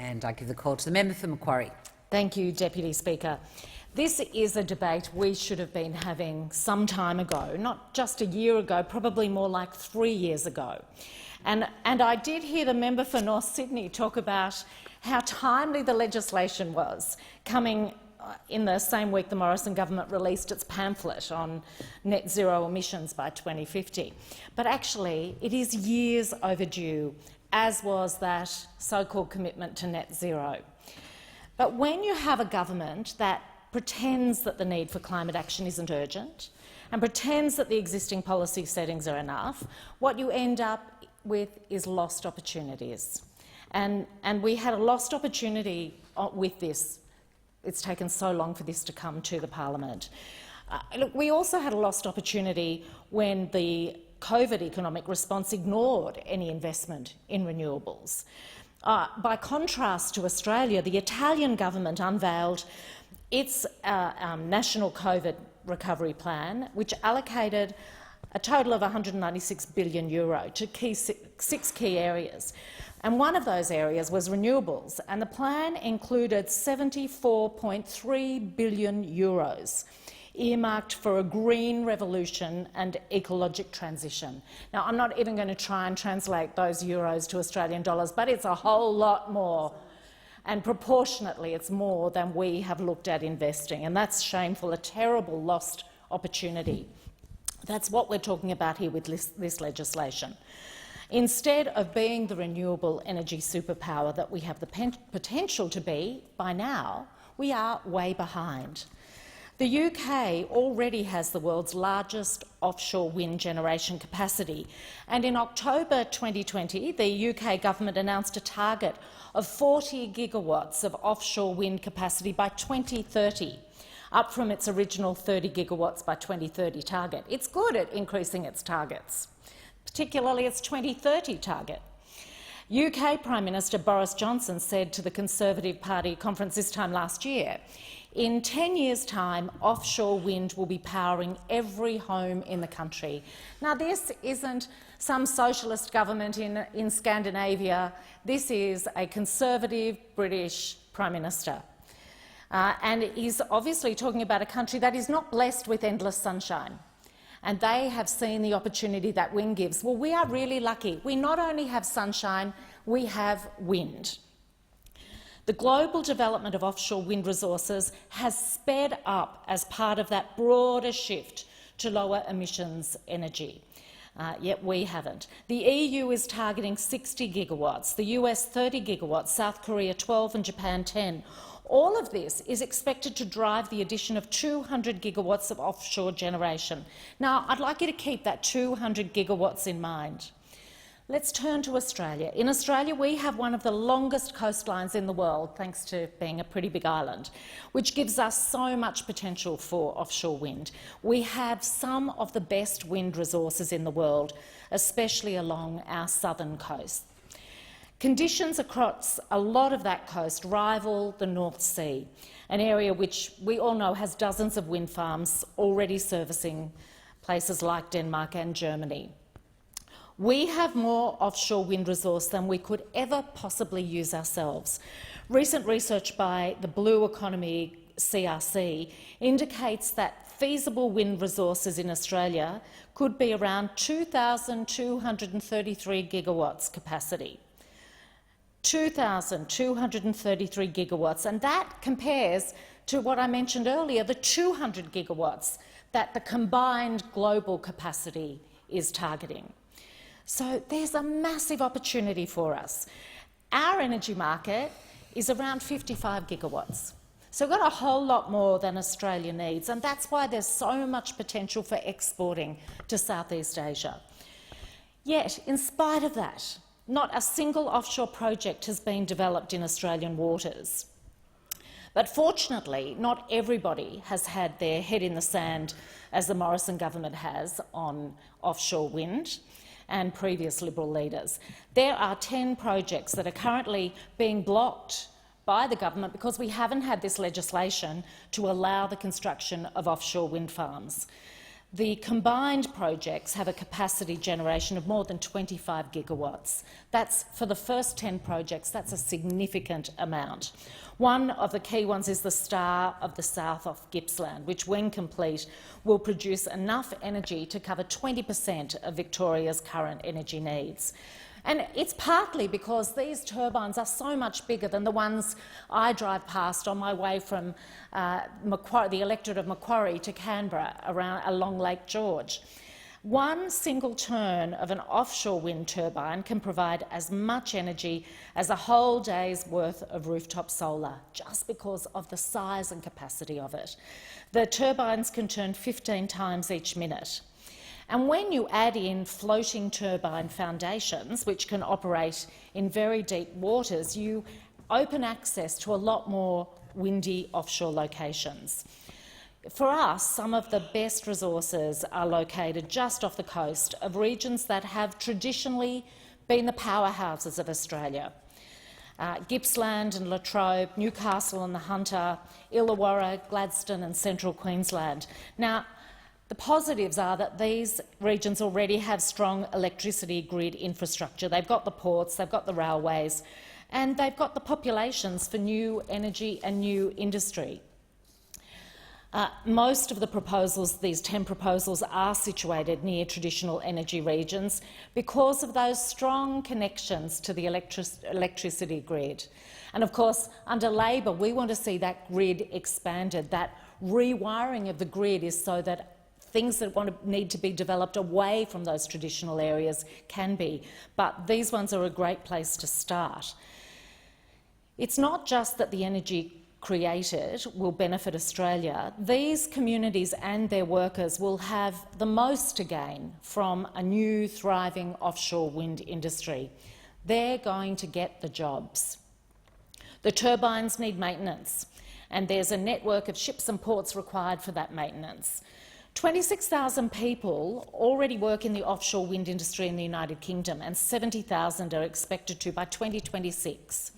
And I give the call to the member for Macquarie. Thank you, Deputy Speaker. This is a debate we should have been having some time ago, not just a year ago, probably more like 3 years ago. And I did hear the member for North Sydney talk about how timely the legislation was, coming in the same week the Morrison government released its pamphlet on net zero emissions by 2050. But actually, it is years overdue, as was that so-called commitment to net zero. But when you have a government that pretends that the need for climate action isn't urgent and pretends that the existing policy settings are enough, what you end up with is lost opportunities. And we had a lost opportunity with this. It's taken so long for this to come to the parliament. Look, we also had a lost opportunity when the COVID economic response ignored any investment in renewables. By contrast to Australia, the Italian government unveiled its national COVID recovery plan, which allocated a total of €196 billion to six key areas. And one of those areas was renewables, and the plan included €74.3 billion earmarked for a green revolution and ecologic transition. Now, I'm not even going to try and translate those euros to Australian dollars, but it's a whole lot more. And proportionately, it's more than we have looked at investing, and that's shameful, a terrible lost opportunity. That's what we're talking about here with this legislation. Instead of being the renewable energy superpower that we have the potential to be by now, we are way behind. The UK already has the world's largest offshore wind generation capacity, and in October 2020 the UK government announced a target of 40 gigawatts of offshore wind capacity by 2030, up from its original 30 gigawatts by 2030 target. It's good at increasing its targets, particularly its 2030 target. UK Prime Minister Boris Johnson said to the Conservative Party conference this time last year, in 10 years' time, offshore wind will be powering every home in the country. Now, this isn't some socialist government in Scandinavia. This is a Conservative British Prime Minister. And he's obviously talking about a country that is not blessed with endless sunshine. And they have seen the opportunity that wind gives. Well, we are really lucky. We not only have sunshine, we have wind. The global development of offshore wind resources has sped up as part of that broader shift to lower emissions energy. Yet we haven't. The EU is targeting 60 gigawatts, the US 30 gigawatts, South Korea 12 and Japan 10. All of this is expected to drive the addition of 200 gigawatts of offshore generation. Now, I'd like you to keep that 200 gigawatts in mind. Let's turn to Australia. In Australia, we have one of the longest coastlines in the world, thanks to being a pretty big island, which gives us so much potential for offshore wind. We have some of the best wind resources in the world, especially along our southern coast. Conditions across a lot of that coast rival the North Sea, an area which we all know has dozens of wind farms already servicing places like Denmark and Germany. We have more offshore wind resource than we could ever possibly use ourselves. Recent research by the Blue Economy CRC indicates that feasible wind resources in Australia could be around 2,233 gigawatts capacity. 2,233 gigawatts, and that compares to what I mentioned earlier, the 200 gigawatts that the combined global capacity is targeting. So there's a massive opportunity for us. Our energy market is around 55 gigawatts. So we've got a whole lot more than Australia needs, and that's why there's so much potential for exporting to Southeast Asia. Yet, in spite of that, not a single offshore project has been developed in Australian waters. But fortunately, not everybody has had their head in the sand, as the Morrison government has, on offshore wind and previous Liberal leaders. There are 10 projects that are currently being blocked by the government because we haven't had this legislation to allow the construction of offshore wind farms. The combined projects have a capacity generation of more than 25 gigawatts. That's, for the first 10 projects, that's a significant amount. One of the key ones is the Star of the South off Gippsland, which, when complete, will produce enough energy to cover 20% of Victoria's current energy needs. And it's partly because these turbines are so much bigger than the ones I drive past on my way from the electorate of Macquarie to Canberra along Lake George. One single turn of an offshore wind turbine can provide as much energy as a whole day's worth of rooftop solar, just because of the size and capacity of it. The turbines can turn 15 times each minute. And when you add in floating turbine foundations, which can operate in very deep waters, you open access to a lot more windy offshore locations. For us, some of the best resources are located just off the coast of regions that have traditionally been the powerhouses of Australia. Gippsland and Latrobe, Newcastle and the Hunter, Illawarra, Gladstone and Central Queensland. Now, the positives are that these regions already have strong electricity grid infrastructure. They've got the ports, they've got the railways, and they've got the populations for new energy and new industry. Most of the proposals, these 10 proposals, are situated near traditional energy regions because of those strong connections to the electricity grid. And of course, under Labor, we want to see that grid expanded. That rewiring of the grid is so that things that need to be developed away from those traditional areas can be, but these ones are a great place to start. It's not just that the energy created will benefit Australia. These communities and their workers will have the most to gain from a new, thriving offshore wind industry. They're going to get the jobs. The turbines need maintenance, and there's a network of ships and ports required for that maintenance. 26,000 people already work in the offshore wind industry in the United Kingdom, and 70,000 are expected to by 2026.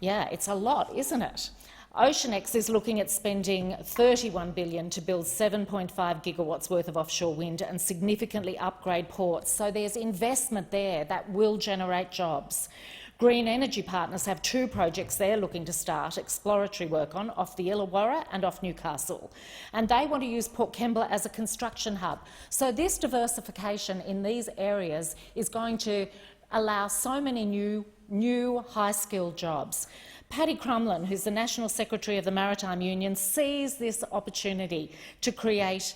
Yeah, it's a lot, isn't it? OceanX is looking at spending $31 billion to build 7.5 gigawatts worth of offshore wind and significantly upgrade ports. So there's investment there that will generate jobs. Green Energy Partners have 2 projects they're looking to start exploratory work on, off the Illawarra and off Newcastle. And they want to use Port Kembla as a construction hub. So this diversification in these areas is going to allow so many new high-skilled jobs. Paddy Crumlin, who's the National Secretary of the Maritime Union, sees this opportunity to create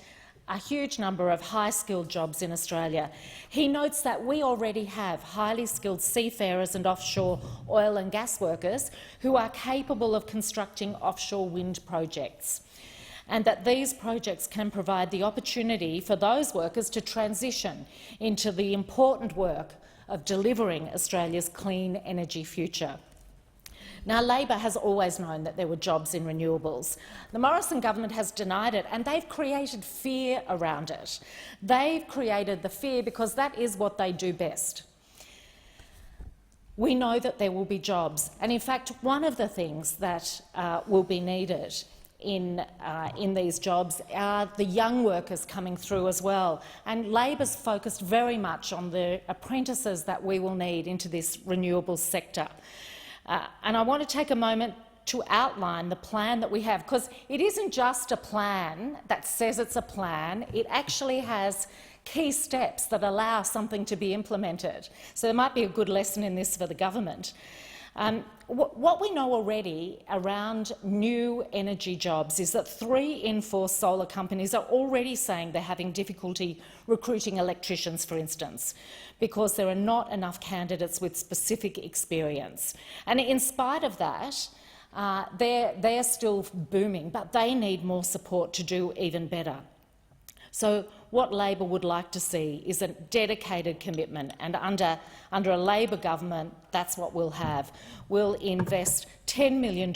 a huge number of high-skilled jobs in Australia. He notes that we already have highly skilled seafarers and offshore oil and gas workers who are capable of constructing offshore wind projects, and that these projects can provide the opportunity for those workers to transition into the important work of delivering Australia's clean energy future. Now, Labor has always known that there were jobs in renewables. The Morrison government has denied it, and they've created fear around it. They've created the fear because that is what they do best. We know that there will be jobs, and in fact, one of the things that will be needed in these jobs are the young workers coming through as well. And Labor's focused very much on the apprentices that we will need into this renewables sector. And I want to take a moment to outline the plan that we have, because it isn't just a plan that says it's a plan, it actually has key steps that allow something to be implemented. So there might be a good lesson in this for the government. What we know already around new energy jobs is that 3 in 4 solar companies are already saying they're having difficulty recruiting electricians, for instance, because there are not enough candidates with specific experience. And in spite of that, they're still booming, but they need more support to do even better. So what Labor would like to see is a dedicated commitment, and under a Labor government, that's what we'll have. We'll invest $10 million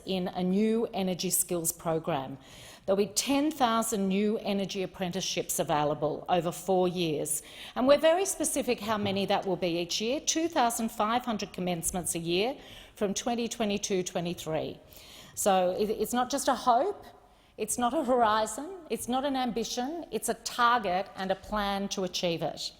in a new energy skills program. There'll be 10,000 new energy apprenticeships available over 4 years, and we're very specific how many that will be each year, 2,500 commencements a year from 2022-23. So it's not just a hope, It's not a horizon, it's not an ambition, it's a target and a plan to achieve it.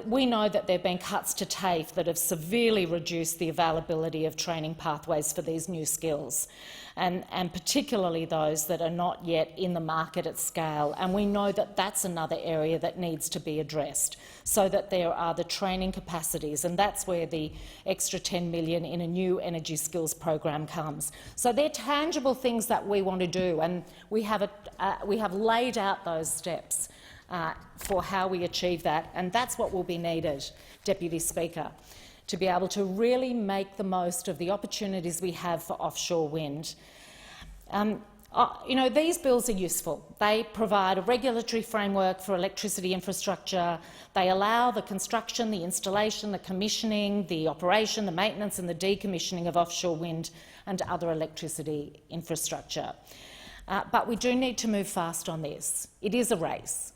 We know that there have been cuts to TAFE that have severely reduced the availability of training pathways for these new skills, and particularly those that are not yet in the market at scale. And we know that that's another area that needs to be addressed, so that there are the training capacities, and that's where the extra $10 million in a new energy skills program comes. So they're tangible things that we want to do, and we have laid out those steps for how we achieve that, and that's what will be needed, Deputy Speaker, to be able to really make the most of the opportunities we have for offshore wind. These bills are useful. They provide a regulatory framework for electricity infrastructure. They allow the construction, the installation, the commissioning, the operation, the maintenance and the decommissioning of offshore wind and other electricity infrastructure. But we do need to move fast on this. It is a race.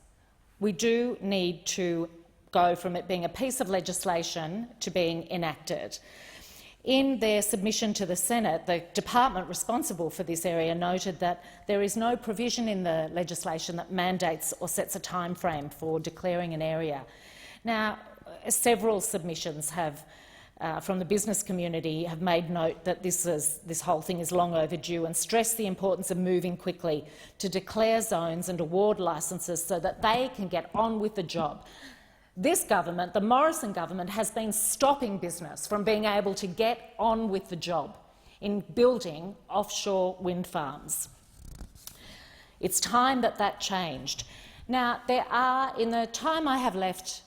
We do need to go from it being a piece of legislation to being enacted. In their submission to the Senate, the department responsible for this area noted that there is no provision in the legislation that mandates or sets a time frame for declaring an area. Now, several submissions from the business community have made note that this whole thing is long overdue and stressed the importance of moving quickly to declare zones and award licences so that they can get on with the job. This government, the Morrison government, has been stopping business from being able to get on with the job in building offshore wind farms. It's time that that changed. Now, in the time I have left,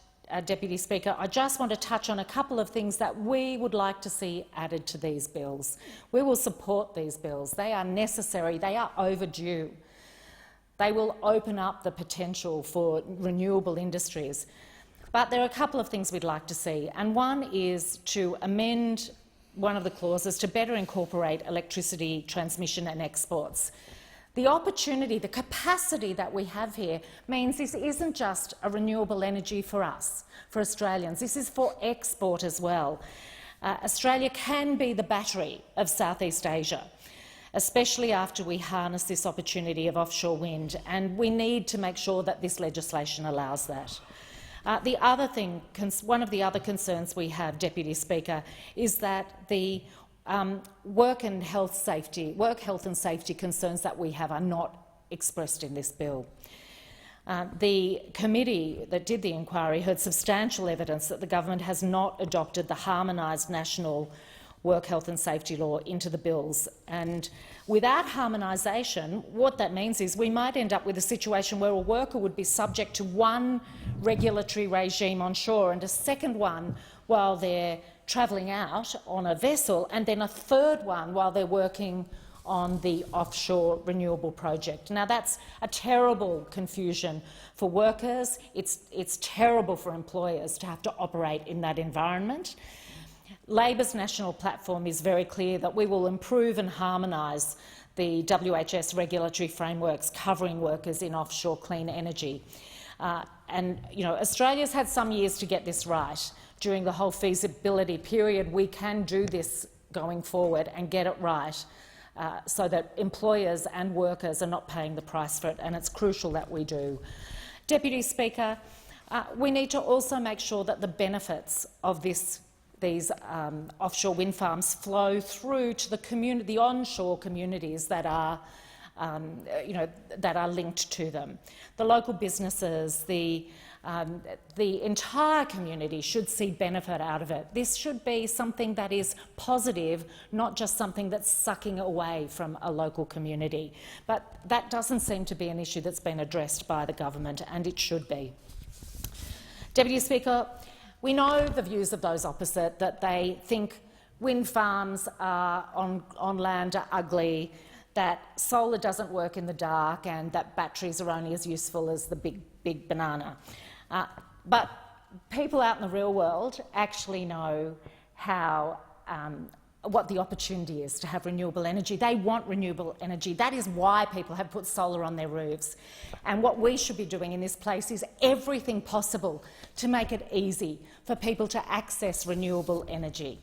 Deputy Speaker, I just want to touch on a couple of things that we would like to see added to these bills. We will support these bills. They are necessary. They are overdue. They will open up the potential for renewable industries. But there are a couple of things we'd like to see, and one is to amend one of the clauses to better incorporate electricity transmission and exports. The opportunity, the capacity that we have here means this isn't just a renewable energy for us, for Australians. This is for export as well. Australia can be the battery of Southeast Asia, especially after we harness this opportunity of offshore wind, and we need to make sure that this legislation allows that. One of the other concerns we have, Deputy Speaker, is that the work health and safety concerns that we have are not expressed in this bill. The committee that did the inquiry heard substantial evidence that the government has not adopted the harmonised national work health and safety law into the bills. And without harmonisation, what that means is we might end up with a situation where a worker would be subject to one regulatory regime on shore and a second one while they're travelling out on a vessel, and then a third one while they're working on the offshore renewable project. Now, that's a terrible confusion for workers. It's terrible for employers to have to operate in that environment. Labor's national platform is very clear that we will improve and harmonise the WHS regulatory frameworks covering workers in offshore clean energy. Australia's had some years to get this right. During the whole feasibility period, we can do this going forward and get it right so that employers and workers are not paying the price for it, and it's crucial that we do. Deputy Speaker, we need to also make sure that the benefits of these offshore wind farms flow through to the onshore communities that are linked to them. The local businesses, the entire community should see benefit out of it. This should be something that is positive, not just something that's sucking away from a local community. But that doesn't seem to be an issue that's been addressed by the government, and it should be. Deputy Speaker, we know the views of those opposite, that they think wind farms on land are ugly, that solar doesn't work in the dark, and that batteries are only as useful as the big banana. But people out in the real world actually know what the opportunity is to have renewable energy. They want renewable energy. That is why people have put solar on their roofs. And what we should be doing in this place is everything possible to make it easy for people to access renewable energy.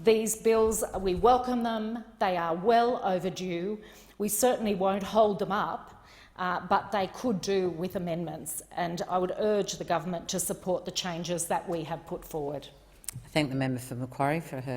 These bills, we welcome them. They are well overdue. We certainly won't hold them up, but they could do with amendments, and I would urge the government to support the changes that we have put forward. I thank the member for Macquarie for her